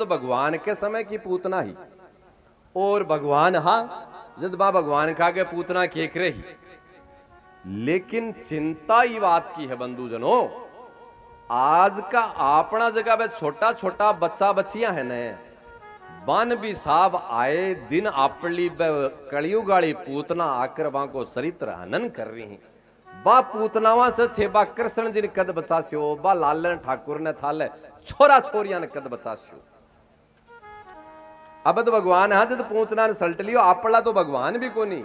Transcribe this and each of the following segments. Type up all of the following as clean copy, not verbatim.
तो भगवान के समय की पूतना ही और भगवान हा जद बा भगवान का के पूतना केक रही। लेकिन चिंता ही बात की है बंधुजनों, आज का अपना जगह पे छोटा छोटा बच्चा बच्चियां है ने बन भी साहब आए दिन आपली कलियुगाली पूतना आकर बा को चरित्र हनन कर रही हैं। बा पूतनावा से थे बा कृष्ण जी ने कद बचास्यो, बा लालन ठाकुर ने थाले छोरा छोरिया ने कद बचास्यो। अब तो भगवान है जब पूतना ने सल्ट लियो, आपला तो भगवान भी कोनी,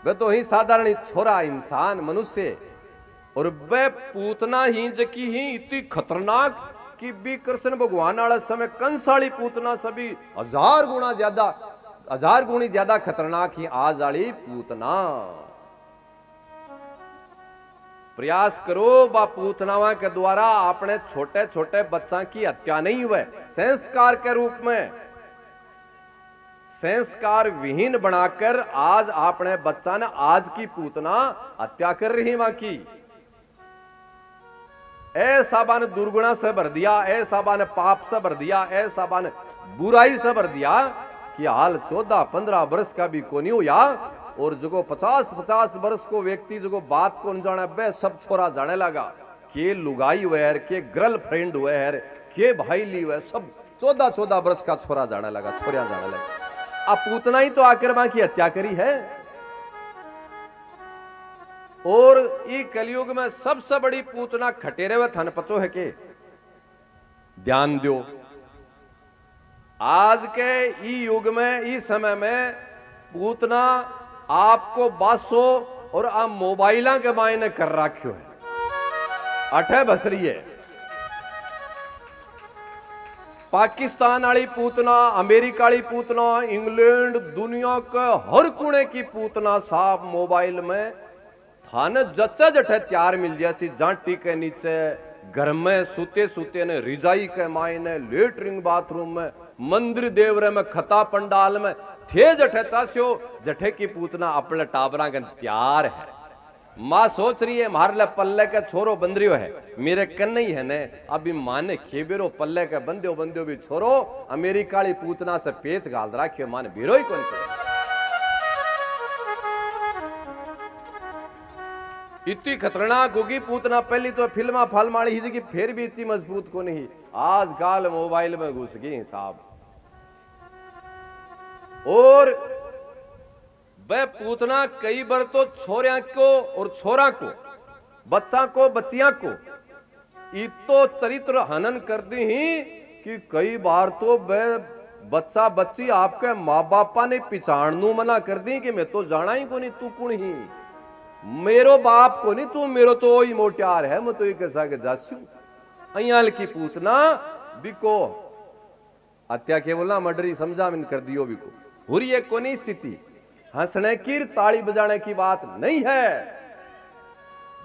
वे तो ही साधारण छोरा इंसान मनुष्य। और वे पूतना ही जकी ही इतनी खतरनाक कि भी कृष्ण भगवान वाला समय कंसाली पूतना सभी 1000 गुना ज्यादा 1000 गुणी ज्यादा खतरनाक ही आज वाली पूतना। प्रयास करो बा पूतनावा के द्वारा अपने छोटे छोटे बच्चा की हत्या नहीं हुए, संस्कार के रूप में संस्कार विहीन बनाकर आज अपने बच्चा ने आज की पूतना हत्या कर रही वहां की। ऐसा बान दुर्गुणा से भर दिया, ऐसा बान पाप से भर दिया, ऐसा बान बुराई से भर दिया कि हाल 14-15 वर्ष का भी कोनी हो या और जो 50-50 वर्ष को व्यक्ति जो बात को न जाने बे सब छोरा जाने लगा के लुगाई हुए है, के गर्लफ्रेंड हुए है, के भाई ली हुए, सब 14-14 वर्ष का छोरा जाने लगा, छोरिया जाने लगा। अब पूतना ही तो आकर मां की हत्या करी है। और ये कलयुग में सबसे बड़ी पूतना खटेरे हुए थन पचो है के ध्यान दो। आज के ई युग में ई समय में पूतना आपको बासो और आप मोबाइल के मायने कर राख्यो है, अठे बसरी है। पाकिस्तान वाली पूतना, अमेरिका वाली पूतना, इंग्लैंड, दुनिया के हर कोने की पूतना साहब मोबाइल में थाने जच्चा जठे त्यार मिल जैसी जांटी के नीचे घर में सूते सूते ने रिजाई के मायने लेटरिंग बाथरूम में मंदिर देवरे में खता पंडाल में थे जठे चास्यो जठे की पूतना अपने टाबरा के त्यार है। माँ सोच रही है मार ले पल्ले के छोरो बंदरियो है मेरे कन नहीं है ने, अभी माने खेबेरो पल्ले के बंदियो बंदियो भी छोरो अमेरिका वाली पूतना से पेच गाल राखियो माने बीरो ही कौन पड़े। इतनी खतरनाक होगी पूतना, पहली तो फिल्मा फालमाड़ी ही की फिर भी इतनी मजबूत को नहीं, आज काल मोबाइल में घुस गई साहब। और वह पूतना कई बार तो छोरिया को और छोरा को, बच्चा को बच्चियां को इतो चरित्र हनन कर दी ही कि कई बार तो वह बच्चा बच्ची आपके माँ बापा ने पिछाड़नू मना कर दी कि मैं तो जाना ही को नहीं, तू कौन ही मेरो बाप को नहीं, तू मेरो तो वही मोटियार है, मैं तो ये कैसा के जासू। अयाल की पूतना बिको हत्या के बोला मर्डरी समझा मिन कर दियो बिको हुरी एक को नहीं स्थिति। हंसने की ताली बजाने की बात नहीं है,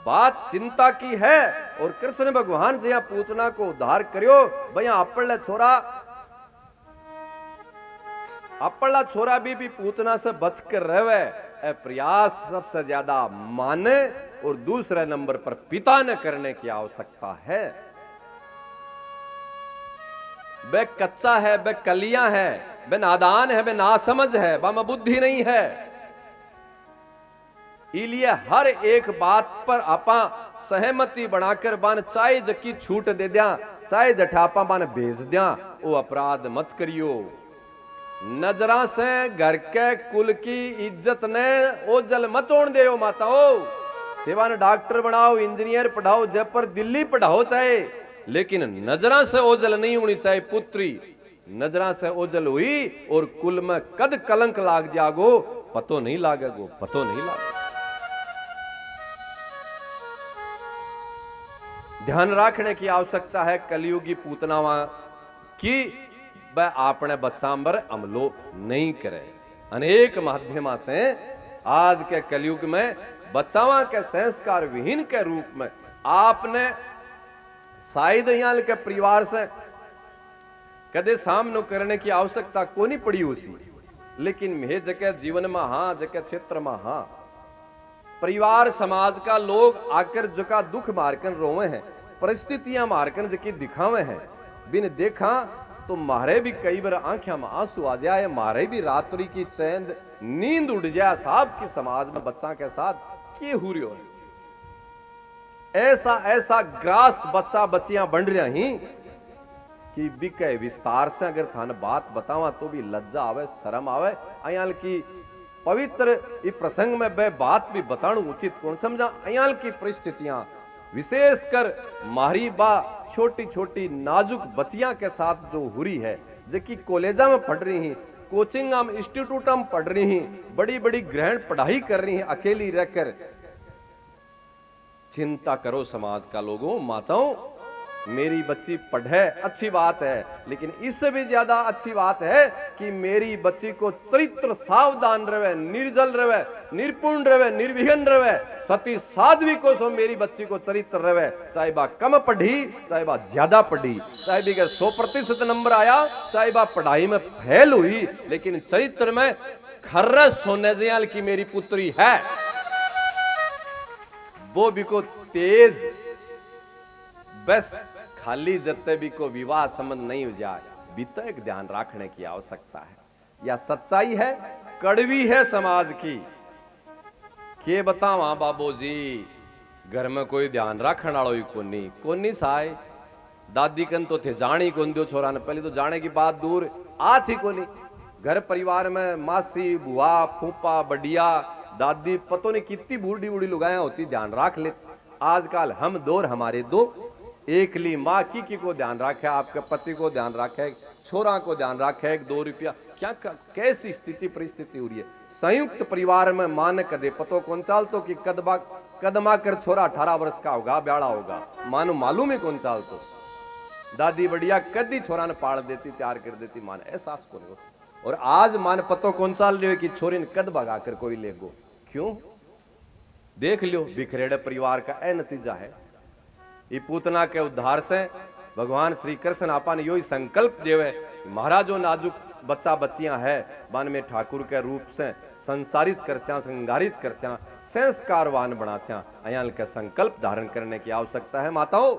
बात चिंता की है। और कृष्ण भगवान जी पूतना को उद्धार करियो भैया अपड़ला छोरा, अपड़ला छोरा भी पूतना से बच कर रहे प्रयास सबसे ज्यादा माने और दूसरे नंबर पर पिता ने करने की आवश्यकता है। वे कच्चा है, वे कलियां है, वे नादान है, वे नासमझ है, बामा बुद्धि नहीं है। इसलिए हर एक बात पर आपा सहमति बनाकर बान चाहे जकी छूट दे दिया, चाहे जठापा बान भेज दिया, वो अपराध मत करियो। नजरा से घर के कुल की इज्जत ने ओझल मत ओढ़ दे माताओ। तेवान डॉक्टर बनाओ, इंजीनियर पढ़ाओ, जयपुर दिल्ली पढ़ाओ चाहे, लेकिन नजरा से ओझल नहीं होनी चाहिए। पुत्री नजरा से ओझल हुई और कुल में कद कलंक लाग जागो, पतो नहीं लागेगो, पतो नहीं लागेगो। ध्यान रखने की आवश्यकता है कलयुगी पूतनावा की वह अपने बच्चा पर हमलो नहीं करे। अनेक माध्यमा से आज के कलयुग में बच्चावा के संस्कार विहीन के रूप में आपने शायद यहाँ के परिवार से कदे सामना करने की आवश्यकता को नहीं पड़ी उसी, लेकिन मेरे जगह जीवन में हाँ, जगह क्षेत्र में हाँ, परिवार समाज का लोग आकर जो का दुख मारकर रोवे हैं, परिस्थितियां मारकर जकी दिखावे हैं, बिन देखा तो मारे भी कई बार आंखों में आंसू आ जाए, मारे भी रात्रि की चैन नींद उड़ जाए साहब की समाज में बच्चा के साथ के हो रही हो। ऐसा ऐसा ग्रास बच्चा बच्चियां बन रहा ही कि बिके विस्तार से अगर थान बात बतावा तो भी लज्जा आवे, शर्म आवे। अयाल की पवित्र इस प्रसंग में वह बात भी बताणु उचित कौन समझा। अयाल की परिस्थितियां विशेषकर मारी बा छोटी छोटी नाजुक बच्चियां के साथ जो हुरी है, जबकि कॉलेजा में पढ़ रही हैं, कोचिंग इंस्टीट्यूट में पढ़ रही हैं, बड़ी बड़ी ग्रहण पढ़ाई कर रही हैं अकेली रहकर। चिंता करो समाज का लोगों, माताओं, मेरी बच्ची पढ़े अच्छी बात है, लेकिन इससे भी ज्यादा अच्छी बात है कि मेरी बच्ची को चरित्र सावधान रहे, निर्जल रहे, निर्पुण रहे, निर्विघ्न रहे, सती साध्वी को सो मेरी बच्ची को चरित्र रहे। चाहे बा कम पढ़ी, चाहे बा ज्यादा पढ़ी, चाहे भी 100% नंबर आया, चाहे बा पढ़ाई में फेल हुई, लेकिन चरित्र में खर्र सोने जयाल की मेरी पुत्री है, वो भी को तेज। बस खाली जत्ते भी को विवाह संबंध नहीं हो जाए, भी तो एक ध्यान रखने की आवश्यकता है। या सच्चाई है, कड़वी है समाज की। के बतावा बाबू जी, घर में कोई ध्यान रखने वालों ही कोनी साय। दादी कन तो थे जानी कौन दो छोरा ने, पहले तो जाने की बात दूर, आज ही कोनी। घर परिवार में मासी, बुआ, फूफा, बढ़िया, दादी, पतो नहीं कितनी बूढ़ी बूढ़ी लुगाया होती, ध्यान रख ले। आजकल हम दो और हमारे दो, एकली माँ की को ध्यान रखे, आपके पति को ध्यान रखे, छोरा को ध्यान रखे, 2 रुपया, क्या कैसी स्थिति परिस्थिति हो रही है। संयुक्त परिवार में मां ने कदे पतो कौन चाल तो कि कदमा कर छोरा 18 वर्ष का होगा, ब्याड़ा होगा, मां मालूम है कौन चाल तो। दादी बढ़िया कदी छोरा ने पाल देती, तैयार कर देती, मां ने एहसास को नहीं। और आज मान पतो कौन चाल रहे कि छोरी ने कद भगा कर कोई ले गो, क्यों? देख लियो, बिखरेड़े परिवार का ए नतीजा है। ये पूतना के उद्धार से भगवान श्री कृष्ण आपा ने यो ही संकल्प देवे, महाराज जो नाजुक बच्चा बच्चियां है, मन में ठाकुर के रूप से संसारित करस्या, श्रृंगारित करस्या, संस्कारवान बनास्या, अयाल के संकल्प धारण करने की आवश्यकता है। माताओं,